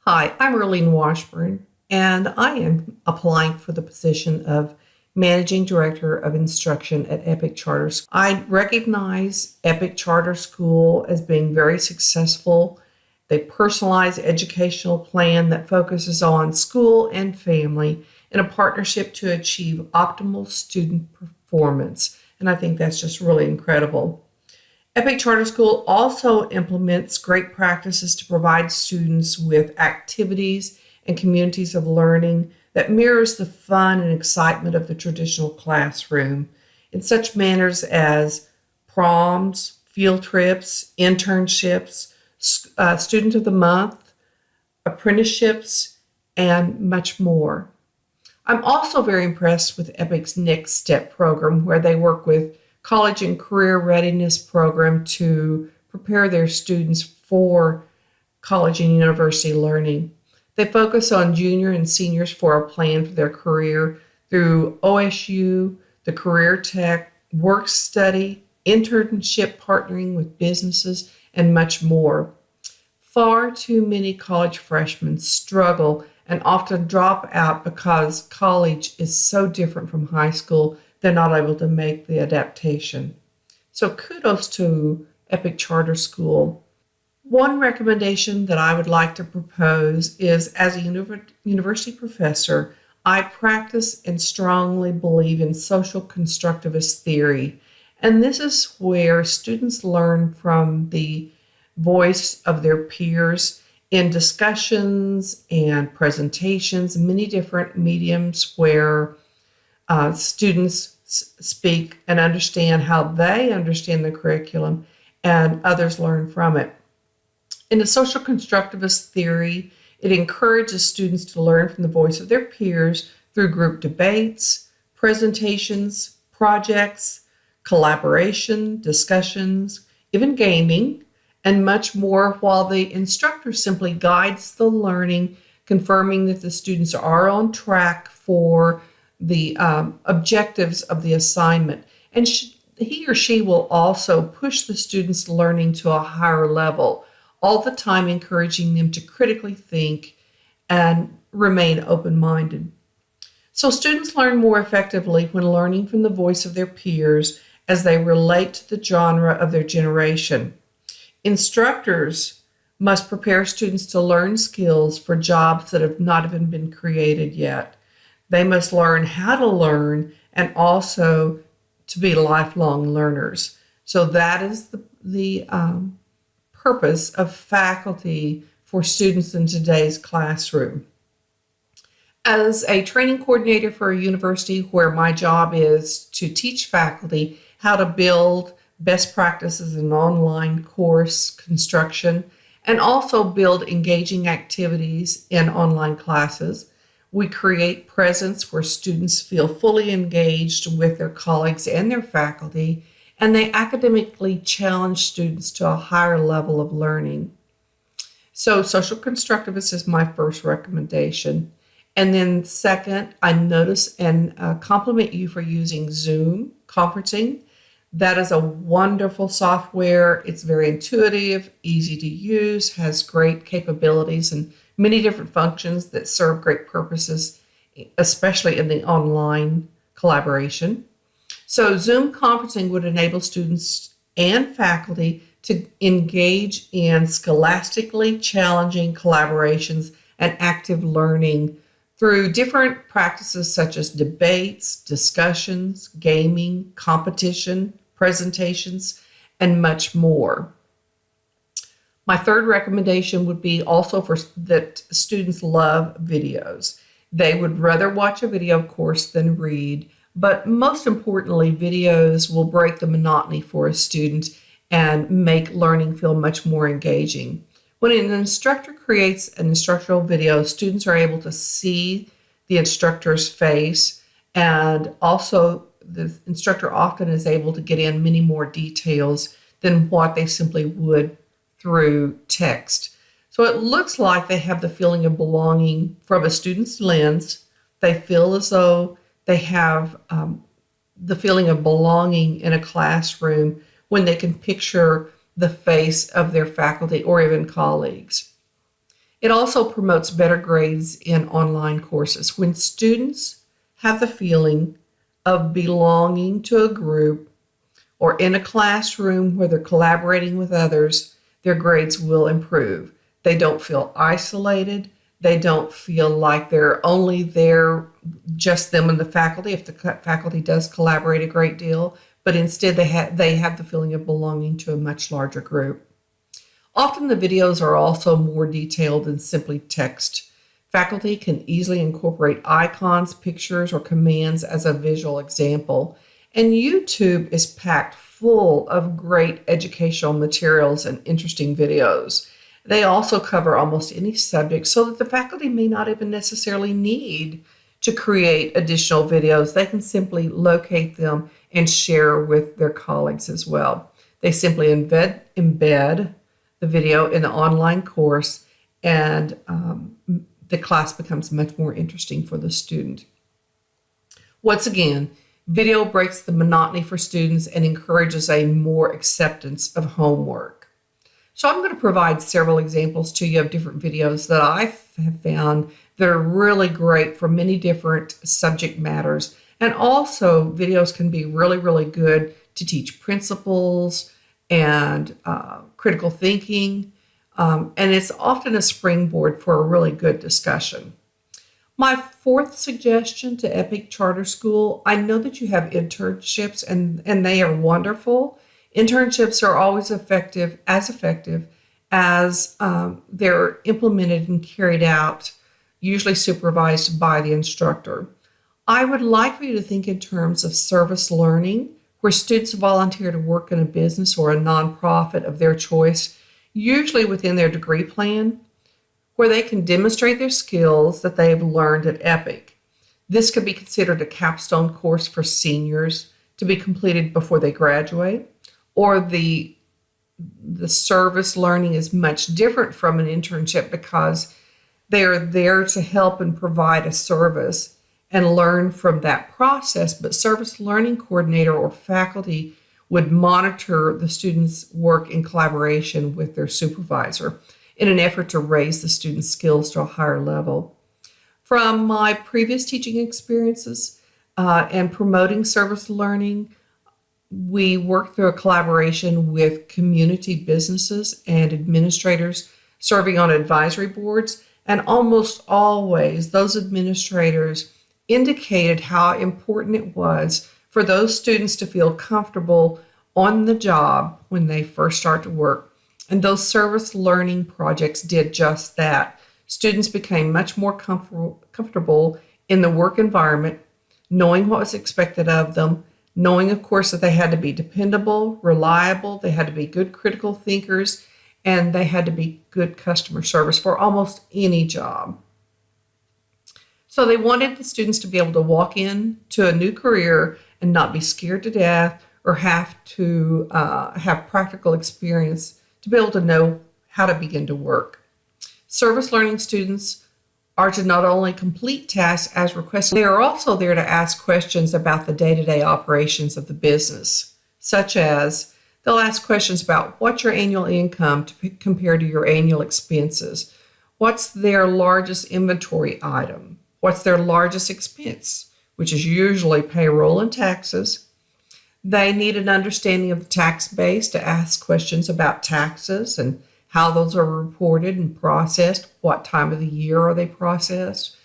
Hi, I'm Erlene Washburn, and I am applying for the position of Managing Director of Instruction at Epic Charter School. I recognize Epic Charter School as being very successful. They personalize educational plan that focuses on school and family in a partnership to achieve optimal student performance. And I think that's just really incredible. Epic Charter School also implements great practices to provide students with activities and communities of learning that mirrors the fun and excitement of the traditional classroom in such manners as proms, field trips, internships, student of the month, apprenticeships, and much more. I'm also very impressed with Epic's Next Step program, where they work with college and career readiness program to prepare their students for college and university learning. They focus on junior and seniors for a plan for their career through OSU, the Career Tech, work study, internship partnering with businesses, and much more. Far too many college freshmen struggle and often drop out because college is so different from high school, they're not able to make the adaptation. So kudos to Epic Charter School. One recommendation that I would like to propose is as a university professor, I practice and strongly believe in social constructivist theory. And this is where students learn from the voice of their peers in discussions and presentations, many different mediums where students speak and understand how they understand the curriculum and others learn from it. In the social constructivist theory, it encourages students to learn from the voice of their peers through group debates, presentations, projects, collaboration, discussions, even gaming, and much more, while the instructor simply guides the learning, confirming that the students are on track for the objectives of the assignment. And he or she will also push the students' learning to a higher level, all the time encouraging them to critically think and remain open-minded. So students learn more effectively when learning from the voice of their peers as they relate to the genre of their generation. Instructors must prepare students to learn skills for jobs that have not even been created yet. They must learn how to learn and also to be lifelong learners. So that is the purpose of faculty for students in today's classroom. As a training coordinator for a university where my job is to teach faculty how to build best practices in online course construction and also build engaging activities in online classes, we create presence where students feel fully engaged with their colleagues and their faculty, and they academically challenge students to a higher level of learning. So social constructivist is my first recommendation. And then second, I notice and compliment you for using Zoom conferencing. That is a wonderful software. It's very intuitive, easy to use, has great capabilities and many different functions that serve great purposes, especially in the online collaboration. So Zoom conferencing would enable students and faculty to engage in scholastically challenging collaborations and active learning through different practices such as debates, discussions, gaming, competition, presentations, and much more. My third recommendation would be also for that students love videos. They would rather watch a video, of course, than read, but most importantly, videos will break the monotony for a student and make learning feel much more engaging. When an instructor creates an instructional video, students are able to see the instructor's face, and also the instructor often is able to get in many more details than what they simply would through text. So it looks like they have the feeling of belonging from a student's lens. They feel as though they have the feeling of belonging in a classroom when they can picture the face of their faculty or even colleagues. It also promotes better grades in online courses. When students have the feeling of belonging to a group or in a classroom where they're collaborating with others, their grades will improve. They don't feel isolated. They don't feel like they're only there, just them and the faculty, if the faculty does collaborate a great deal, but instead they have the feeling of belonging to a much larger group. Often the videos are also more detailed than simply text. Faculty can easily incorporate icons, pictures, or commands as a visual example. And YouTube is packed full of great educational materials and interesting videos. They also cover almost any subject so that the faculty may not even necessarily need to create additional videos. They can simply locate them and share with their colleagues as well. They simply embed the video in the online course, and the class becomes much more interesting for the student. Once again, video breaks the monotony for students and encourages a more acceptance of homework. So I'm going to provide several examples to you of different videos that I have found that are really great for many different subject matters. And also videos can be really, really good to teach principles and critical thinking. And it's often a springboard for a really good discussion. My fourth suggestion to Epic Charter School, I know that you have internships and they are wonderful. Internships are always effective as they're implemented and carried out, usually supervised by the instructor. I would like for you to think in terms of service learning, where students volunteer to work in a business or a nonprofit of their choice, usually within their degree plan, where they can demonstrate their skills that they've learned at Epic. This could be considered a capstone course for seniors to be completed before they graduate, or the service learning is much different from an internship because they are there to help and provide a service and learn from that process. But service learning coordinator or faculty would monitor the students' work in collaboration with their supervisor in an effort to raise the students' skills to a higher level. From my previous teaching experiences and promoting service learning, we worked through a collaboration with community businesses and administrators serving on advisory boards, and almost always those administrators indicated how important it was for those students to feel comfortable on the job when they first start to work. And those service learning projects did just that. Students became much more comfortable in the work environment, knowing what was expected of them, knowing, of course, that they had to be dependable, reliable, they had to be good critical thinkers, and they had to be good customer service for almost any job. So they wanted the students to be able to walk into a new career and not be scared to death or have to have practical experience to be able to know how to begin to work. Service learning students are to not only complete tasks as requested, they are also there to ask questions about the day-to-day operations of the business, such as they'll ask questions about what's your annual income compared to your annual expenses, what's their largest inventory item, what's their largest expense, which is usually payroll and taxes. They need an understanding of the tax base to ask questions about taxes and how those are reported and processed, what time of the year are they processed.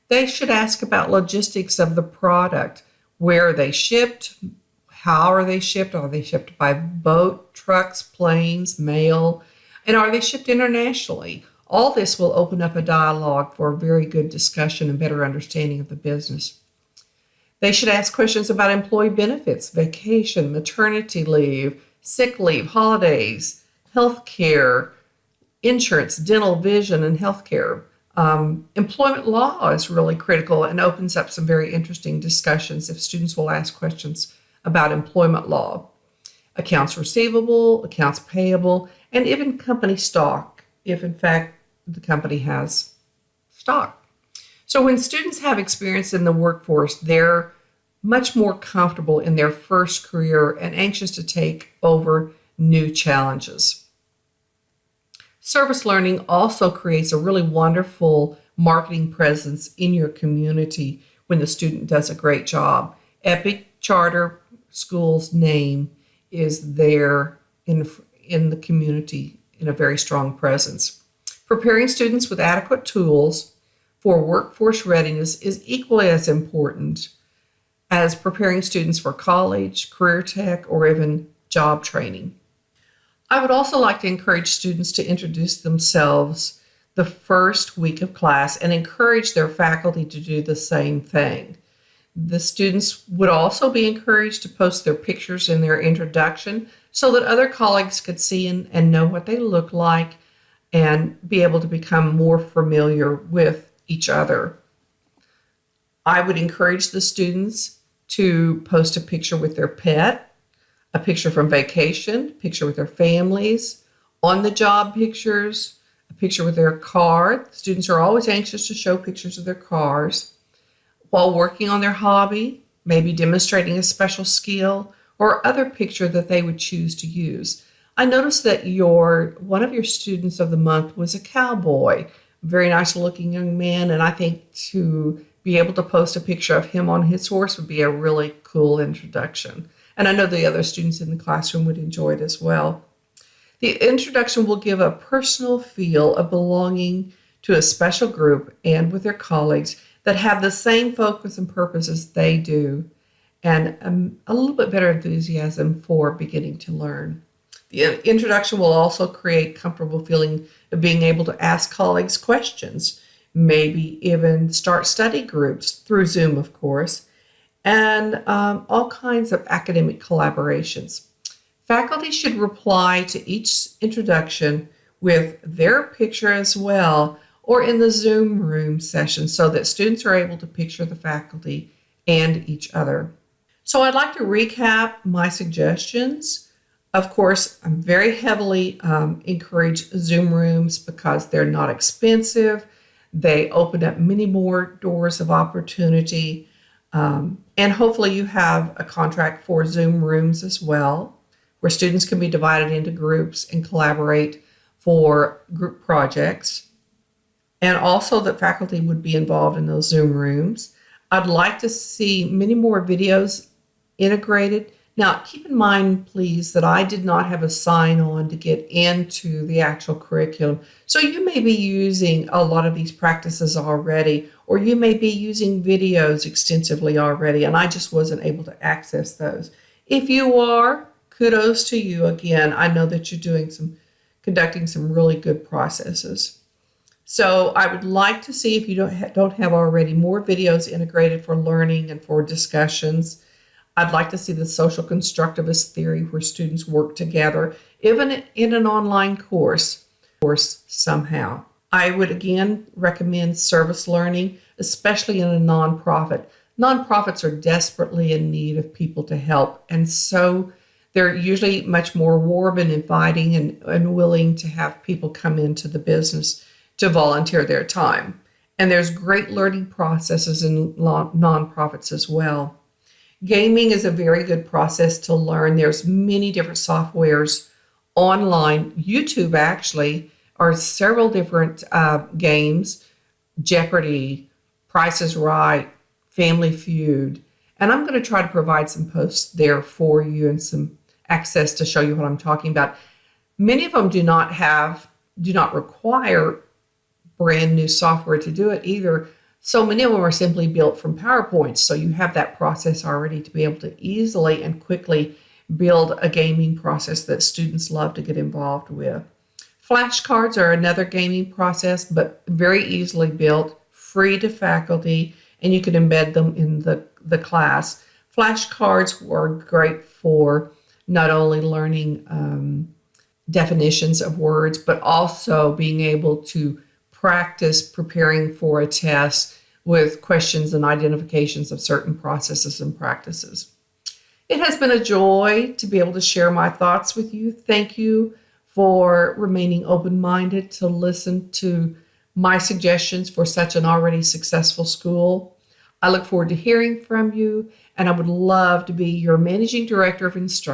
They should ask about logistics of the product, where are they shipped, how are they shipped by boat, trucks, planes, mail, and are they shipped internationally? All this will open up a dialogue for a very good discussion and better understanding of the business. They should ask questions about employee benefits, vacation, maternity leave, sick leave, holidays, health care, insurance, dental, vision, and healthcare. Employment law is really critical and opens up some very interesting discussions if students will ask questions about employment law. Accounts receivable, accounts payable, and even company stock, if in fact the company has stock. So when students have experience in the workforce, they're much more comfortable in their first career and anxious to take over new challenges. Service learning also creates a really wonderful marketing presence in your community when the student does a great job. Epic Charter School's name is there in the community in a very strong presence. Preparing students with adequate tools for workforce readiness is equally as important as preparing students for college, career tech, or even job training. I would also like to encourage students to introduce themselves the first week of class and encourage their faculty to do the same thing. The students would also be encouraged to post their pictures in their introduction so that other colleagues could see and know what they look like and be able to become more familiar with each other. I would encourage the students to post a picture with their pet, a picture from vacation, a picture with their families, on the job pictures, a picture with their car. Students are always anxious to show pictures of their cars. While working on their hobby, maybe demonstrating a special skill or other picture that they would choose to use. I noticed that one of your students of the month was a cowboy, very nice looking young man, and I think to be able to post a picture of him on his horse would be a really cool introduction. And I know the other students in the classroom would enjoy it as well. The introduction will give a personal feel of belonging to a special group and with their colleagues that have the same focus and purpose as they do, and a little bit better enthusiasm for beginning to learn. The introduction will also create comfortable feeling of being able to ask colleagues questions, maybe even start study groups through Zoom, of course, and all kinds of academic collaborations. Faculty should reply to each introduction with their picture as well, or in the Zoom room session so that students are able to picture the faculty and each other. So I'd like to recap my suggestions. Of course, I'm very heavily encourage Zoom rooms because they're not expensive. They open up many more doors of opportunity. And hopefully you have a contract for Zoom rooms as well, where students can be divided into groups and collaborate for group projects. And also that faculty would be involved in those Zoom rooms. I'd like to see many more videos integrated. Now, keep in mind, please, that I did not have a sign-on to get into the actual curriculum. So you may be using a lot of these practices already, or you may be using videos extensively already, and I just wasn't able to access those. If you are, kudos to you. Again, I know that you're conducting some really good processes. So I would like to see, if you don't have already, more videos integrated for learning and for discussions. I'd like to see the social constructivist theory where students work together, even in an online course somehow. I would again recommend service learning, especially in a nonprofit. Nonprofits are desperately in need of people to help, and so they're usually much more warm and inviting and willing to have people come into the business to volunteer their time. And there's great learning processes in nonprofits as well. Gaming is a very good process to learn. There's many different softwares online. YouTube actually are several different games, Jeopardy, Price is Right, Family Feud. And I'm going to try to provide some posts there for you and some access to show you what I'm talking about. Many of them do not require brand new software to do it either. So many of them are simply built from PowerPoint. So you have that process already to be able to easily and quickly build a gaming process that students love to get involved with. Flashcards are another gaming process, but very easily built, free to faculty, and you can embed them in the class. Flashcards are great for not only learning definitions of words, but also being able to practice preparing for a test with questions and identifications of certain processes and practices. It has been a joy to be able to share my thoughts with you. Thank you for remaining open-minded to listen to my suggestions for such an already successful school. I look forward to hearing from you, and I would love to be your Managing Director of Instruction.